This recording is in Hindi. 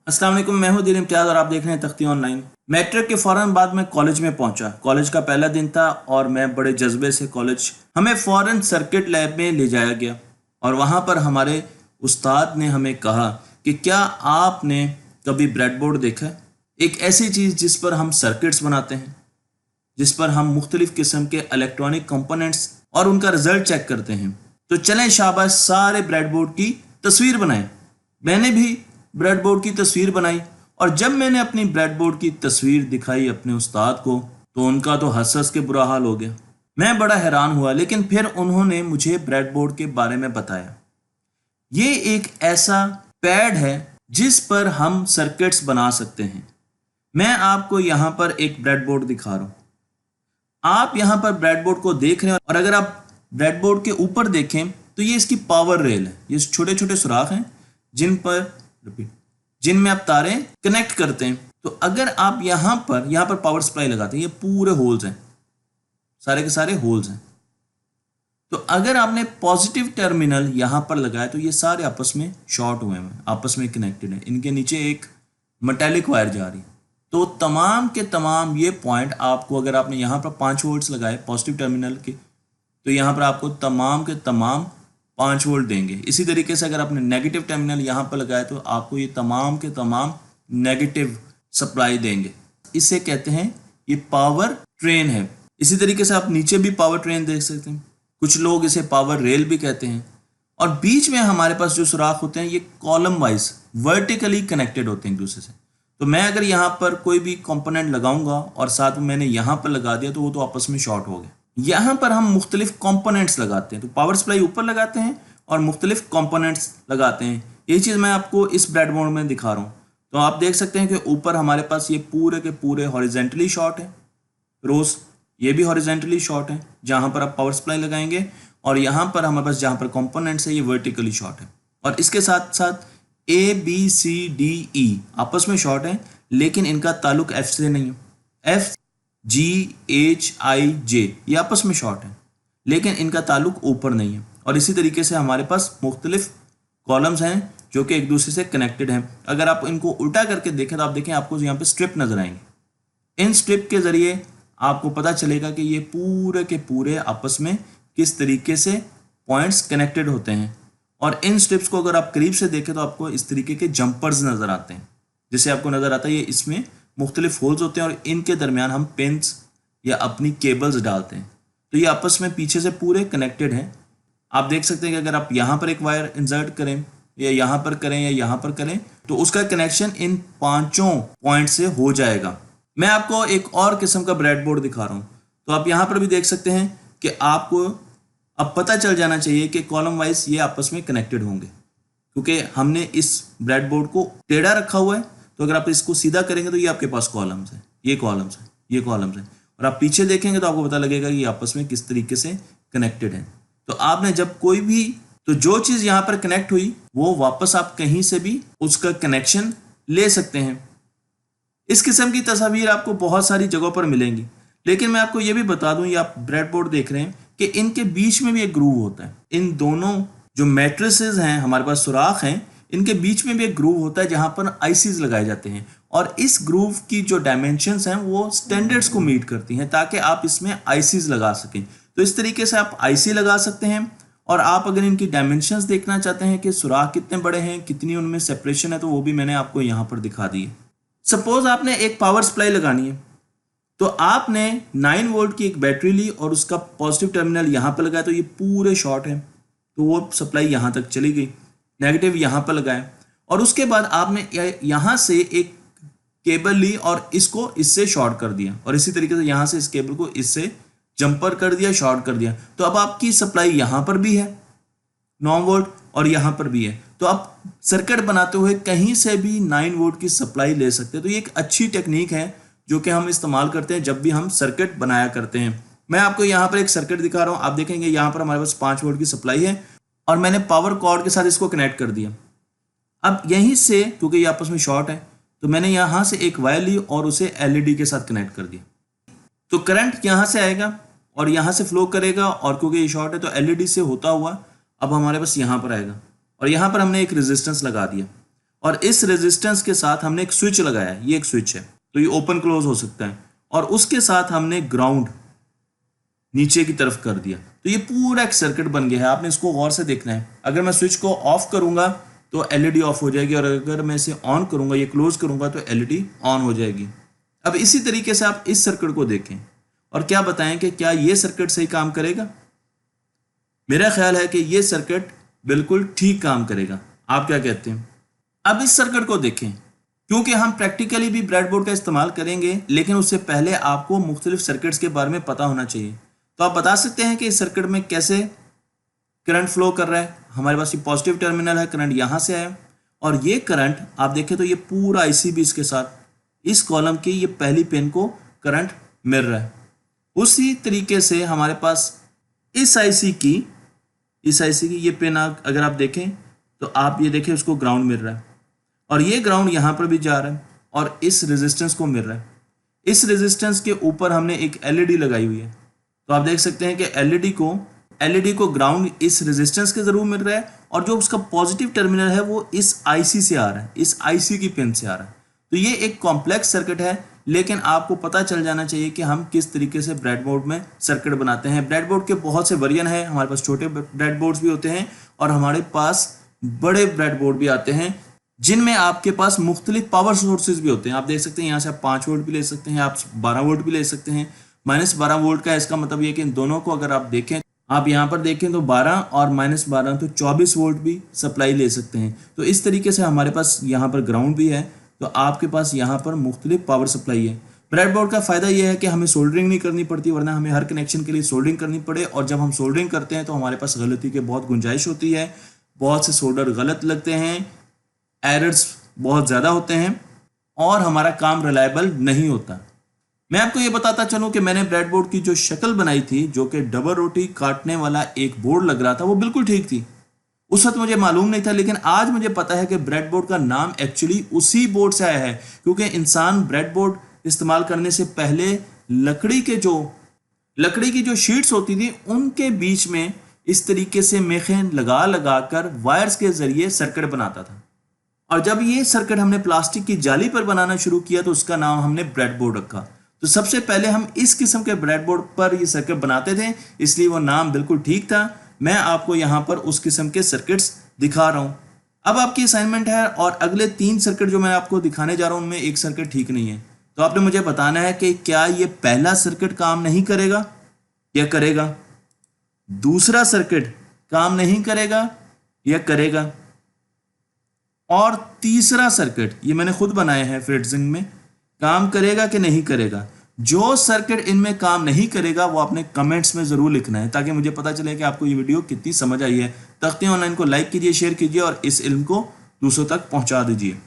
अस्सलाम वालेकुम, मैं हूं दिल इम्तियाज़ और आप देख रहे हैं तख्ती ऑनलाइन। मैट्रिक के फ़ौरन बाद मैं कॉलेज में पहुंचा। कॉलेज का पहला दिन था और मैं बड़े जज्बे से कॉलेज हमें फ़ौरन सर्किट लैब में ले जाया गया और वहां पर हमारे उस्ताद ने हमें कहा कि क्या आपने कभी ब्रेडबोर्ड देखा है? एक ऐसी चीज़ जिस पर हम सर्किट्स बनाते हैं, जिस पर हम मुख्तलिफ़ किस्म के इलेक्ट्रॉनिक कंपोनेंट्स और उनका रिजल्ट चेक करते हैं। तो चलें शाबाश, सारे ब्रेडबोर्ड की तस्वीर बनाएं। मैंने भी ब्रेडबोर्ड की तस्वीर बनाई और जब मैंने अपनी ब्रेडबोर्ड की तस्वीर दिखाई अपने उस्ताद को तो उनका तो हंस हंस के बुरा हाल हो गया। मैं बड़ा हैरान हुआ, लेकिन फिर उन्होंने मुझे ब्रेडबोर्ड के बारे में बताया। ये एक ऐसा पैड है जिस पर हम सर्किट्स बना सकते हैं। मैं आपको यहाँ पर एक ब्रेडबोर्ड दिखा रहा हूँ। आप यहाँ पर ब्रेडबोर्ड को देख रहे हैं और अगर आप ब्रेडबोर्ड के ऊपर देखें तो ये इसकी पावर रेल है। ये छोटे छोटे सुराख हैं जिनमें आप तारें कनेक्ट करते हैं। तो अगर आप यहाँ पर पावर सप्लाई लगाते हैं, ये पूरे होल्स हैं, सारे के सारे होल्स हैं। तो अगर आपने पॉजिटिव टर्मिनल यहाँ पर लगाया तो ये सारे आपस में शॉर्ट हुए हैं, आपस में कनेक्टेड है। इनके नीचे एक मेटेलिक वायर जा रही है। तो तमाम के तमाम ये पॉइंट आपको, अगर आपने यहाँ पर 5 वोल्ट्स लगाए पॉजिटिव टर्मिनल के, तो यहाँ पर आपको तमाम के तमाम 5 वोल्ट देंगे। इसी तरीके से अगर आपने नेगेटिव टर्मिनल यहाँ पर लगाया तो आपको ये तमाम के तमाम नेगेटिव सप्लाई देंगे। इसे कहते हैं ये पावर ट्रेन है। इसी तरीके से आप नीचे भी पावर ट्रेन देख सकते हैं, कुछ लोग इसे पावर रेल भी कहते हैं। और बीच में हमारे पास जो सुराख होते हैं ये कॉलम वाइज वर्टिकली कनेक्टेड होते हैं एक दूसरे से। तो मैं अगर यहाँ पर कोई भी कंपोनेंट लगाऊंगा और साथ में मैंने यहाँ पर लगा दिया तो वो तो आपस में शॉर्ट हो गया। यहाँ पर हम मुख्तलिफ कंपोनेंट्स लगाते हैं, तो पावर सप्लाई ऊपर लगाते हैं और मुख्तलिफ कंपोनेंट्स लगाते हैं। यही चीज़ मैं आपको इस ब्रेडबोर्ड में दिखा रहा हूँ। तो आप देख सकते हैं कि ऊपर हमारे पास ये पूरे के पूरे हॉरिजेंटली शॉर्ट है रोज, ये भी हॉरिजेंटली शॉर्ट है जहाँ पर आप पावर सप्लाई लगाएंगे, और यहाँ पर हमारे पास जहाँ पर कंपोनेंट्स है ये वर्टिकली शॉर्ट है। और इसके साथ साथ ABCDE आपस में शॉर्ट है, लेकिन इनका ताल्लुक F से नहीं है। FGHIJ ये आपस में शॉर्ट है, लेकिन इनका ताल्लुक ऊपर नहीं है। और इसी तरीके से हमारे पास मुख्तलिफ कॉलम्स हैं जो कि एक दूसरे से कनेक्टेड हैं। अगर आप इनको उल्टा करके देखें तो आप देखें आपको यहाँ पे स्ट्रिप नजर आएंगे। इन स्ट्रिप के जरिए आपको पता चलेगा कि ये पूरे के पूरे आपस में किस तरीके से पॉइंट्स कनेक्टेड होते हैं। और इन स्ट्रिप्स को अगर आप करीब से देखें तो आपको इस तरीके के जंपर्स नज़र आते हैं। जैसे आपको नज़र आता है ये इसमें मुख्तलिफ होल्स होते हैं और इनके दरमियान हम पिन्स या अपनी केबल्स डालते हैं। तो ये आपस में पीछे से पूरे कनेक्टेड हैं। आप देख सकते हैं कि अगर आप यहाँ पर एक वायर इंसर्ट करें या यहाँ पर करें या यहाँ पर करें तो उसका कनेक्शन इन 5 पॉइंट से हो जाएगा। मैं आपको एक और किस्म का ब्रेडबोर्ड दिखा रहा हूँ। तो आप यहाँ पर भी देख सकते हैं कि आपको अब पता चल जाना चाहिए कि कॉलम वाइज ये आपस में कनेक्टेड होंगे, क्योंकि हमने इस ब्रेडबोर्ड को टेढ़ा रखा हुआ है। तो अगर आप इसको सीधा करेंगे तो ये आपके पास कॉलम्स हैं, ये कॉलम्स हैं, ये कॉलम्स हैं, और आप पीछे देखेंगे तो आपको पता लगेगा कि ये आपस में किस तरीके से कनेक्टेड है। तो आपने जब कोई भी, तो जो चीज़ यहाँ पर कनेक्ट हुई वो वापस आप कहीं से भी उसका कनेक्शन ले सकते हैं। इस किस्म की तस्वीर आपको बहुत सारी जगहों पर मिलेंगी, लेकिन मैं आपको ये भी बता दूं, ये आप ब्रेडबोर्ड देख रहे हैं कि इनके बीच में भी एक ग्रूव होता है। इन दोनों जो मैट्रिसेस हैं, हमारे पास सुराख हैं, इनके बीच में भी एक ग्रूव होता है जहां पर आईसीज लगाए जाते हैं। और इस ग्रूव की जो डायमेंशंस हैं वो स्टैंडर्ड्स को मीट करती हैं ताकि आप इसमें आईसीज लगा सकें। तो इस तरीके से आप आईसी लगा सकते हैं। और आप अगर इनकी डायमेंशंस देखना चाहते हैं कि सुराख कितने बड़े हैं, कितनी उनमें सेपरेशन है, तो वो भी मैंने आपको यहाँ पर दिखा दी है। सपोज आपने एक पावर सप्लाई लगानी है, तो आपने 9 वोल्ट की एक बैटरी ली और उसका पॉजिटिव टर्मिनल यहाँ पर लगाया तो ये पूरे शॉर्ट है, तो वो सप्लाई यहाँ तक चली गई। नेगेटिव यहाँ पर लगाया और उसके बाद आपने यहाँ से एक केबल ली और इसको इससे शॉर्ट कर दिया, और इसी तरीके से यहाँ से इस केबल को इससे जंपर कर दिया, शॉर्ट कर दिया। तो अब आपकी सप्लाई यहाँ पर भी है 9 वोल्ट और यहाँ पर भी है। तो आप सर्किट बनाते हुए कहीं से भी 9 वोल्ट की सप्लाई ले सकते हैं। तो ये एक अच्छी टेक्निक है जो कि हम इस्तेमाल करते हैं जब भी हम सर्किट बनाया करते हैं। मैं आपको यहाँ पर एक सर्किट दिखा रहा हूँ। आप देखेंगे यहाँ पर हमारे पास 5 वोल्ट की सप्लाई है और मैंने पावर कॉर्ड के साथ इसको कनेक्ट कर दिया। अब यहीं से, क्योंकि ये आपस में शॉर्ट है, तो मैंने यहाँ से एक वायर ली और उसे LED के साथ कनेक्ट कर दिया। तो करंट यहाँ से आएगा और यहाँ से फ्लो करेगा, और क्योंकि ये शॉर्ट है तो LED से होता हुआ अब हमारे पास यहाँ पर आएगा, और यहाँ पर हमने एक रेजिस्टेंस लगा दिया। और इस रेजिस्टेंस के साथ हमने एक स्विच लगाया है, ये एक स्विच है तो ये ओपन क्लोज हो सकता है, और उसके साथ हमने ग्राउंड नीचे की तरफ कर दिया, तो ये पूरा एक सर्किट बन गया है। आपने इसको गौर से देखना है। अगर मैं स्विच को ऑफ करूंगा तो एलईडी ऑफ हो जाएगी, और अगर मैं इसे ऑन करूंगा, ये क्लोज करूंगा, तो एलईडी ऑन हो जाएगी। अब इसी तरीके से आप इस सर्किट को देखें और क्या बताएं कि क्या ये सर्किट सही काम करेगा। मेरा ख्याल है कि ये सर्किट बिल्कुल ठीक काम करेगा। आप क्या कहते हैं? अब इस सर्किट को देखें, क्योंकि हम प्रैक्टिकली भी ब्रेडबोर्ड का इस्तेमाल करेंगे, लेकिन उससे पहले आपको मुख्तलिफ सर्किट्स के बारे में पता होना चाहिए। तो आप बता सकते हैं कि इस सर्किट में कैसे करंट फ्लो कर रहा है। हमारे पास ये पॉजिटिव टर्मिनल है, करंट यहाँ से आया, और ये करंट आप देखें तो ये पूरा आईसी इसके साथ इस कॉलम की ये पहली पिन को करंट मिल रहा है। उसी तरीके से हमारे पास इस आईसी की ये पिन अगर आप देखें तो आप ये देखें उसको ग्राउंड मिल रहा है, और ये ग्राउंड यहाँ पर भी जा रहा है और इस रेजिस्टेंस को मिल रहा है। इस रेजिस्टेंस के ऊपर हमने एक एलईडी लगाई हुई है, तो आप देख सकते हैं कि एलईडी को ग्राउंड इस रेजिस्टेंस के जरूर मिल रहा है, और जो उसका पॉजिटिव टर्मिनल है वो इस आईसी से आ रहा है, इस आईसी की पिन से आ रहा है। तो ये एक कॉम्प्लेक्स सर्किट है, लेकिन आपको पता चल जाना चाहिए कि हम किस तरीके से ब्रेडबोर्ड में सर्किट बनाते हैं। ब्रेडबोर्ड के बहुत से वेरिएंट हैं, हमारे पास छोटे ब्रेडबोर्ड्स भी होते हैं और हमारे पास बड़े ब्रेडबोर्ड भी आते हैं, जिनमें आपके पास मुख्तलिफ पावर सोर्सेज भी होते हैं। आप देख सकते हैं यहाँ से आप 5 वोल्ट भी ले सकते हैं, आप 12 वोल्ट भी ले सकते हैं। -12 वोल्ट का इसका मतलब ये कि इन दोनों को अगर आप देखें, आप यहाँ पर देखें तो 12 और -12 तो 24 वोल्ट भी सप्लाई ले सकते हैं। तो इस तरीके से हमारे पास यहाँ पर ग्राउंड भी है, तो आपके पास यहाँ पर मुख्तलिफ पावर सप्लाई है। ब्रेडबोर्ड का फ़ायदा यह है कि हमें सोल्डरिंग नहीं करनी पड़ती, वरना हमें हर कनेक्शन के लिए सोल्डरिंग करनी पड़े, और जब हम सोल्डरिंग करते हैं तो हमारे पास गलती की बहुत गुंजाइश होती है। बहुत से सोल्डर गलत लगते हैं, एरर्स बहुत ज़्यादा होते हैं, और हमारा काम रिलायबल नहीं होता। मैं आपको ये बताता चलूँ कि मैंने ब्रेडबोर्ड की जो शक्ल बनाई थी, जो कि डबल रोटी काटने वाला एक बोर्ड लग रहा था, वो बिल्कुल ठीक थी। उस वक्त मुझे मालूम नहीं था, लेकिन आज मुझे पता है कि ब्रेडबोर्ड का नाम एक्चुअली उसी बोर्ड से आया है, क्योंकि इंसान ब्रेडबोर्ड इस्तेमाल करने से पहले लकड़ी की जो शीट्स होती थी उनके बीच में इस तरीके से मेखें लगा कर वायर्स के जरिए सर्किट बनाता था, और जब ये सर्किट हमने प्लास्टिक की जाली पर बनाना शुरू किया तो उसका नाम हमने ब्रेडबोर्ड रखा। तो सबसे पहले हम इस किस्म के ब्रेडबोर्ड पर ये सर्किट बनाते थे, इसलिए वो नाम बिल्कुल ठीक था। मैं आपको यहाँ पर उस किस्म के सर्किट्स दिखा रहा हूँ। अब आपकी असाइनमेंट है, और अगले 3 सर्किट जो मैं आपको दिखाने जा रहा हूँ उनमें एक सर्किट ठीक नहीं है, तो आपने मुझे बताना है कि क्या ये पहला सर्किट काम नहीं करेगा या करेगा, दूसरा सर्किट काम नहीं करेगा या करेगा, और तीसरा सर्किट ये मैंने खुद बनाया है फ्रेडजिंग में, काम करेगा कि नहीं करेगा। जो सर्किट इनमें काम नहीं करेगा वो आपने कमेंट्स में ज़रूर लिखना है, ताकि मुझे पता चले कि आपको ये वीडियो कितनी समझ आई है। तख्ते ऑनलाइन को लाइक कीजिए, शेयर कीजिए और इस इल्म को दूसरों तक पहुंचा दीजिए।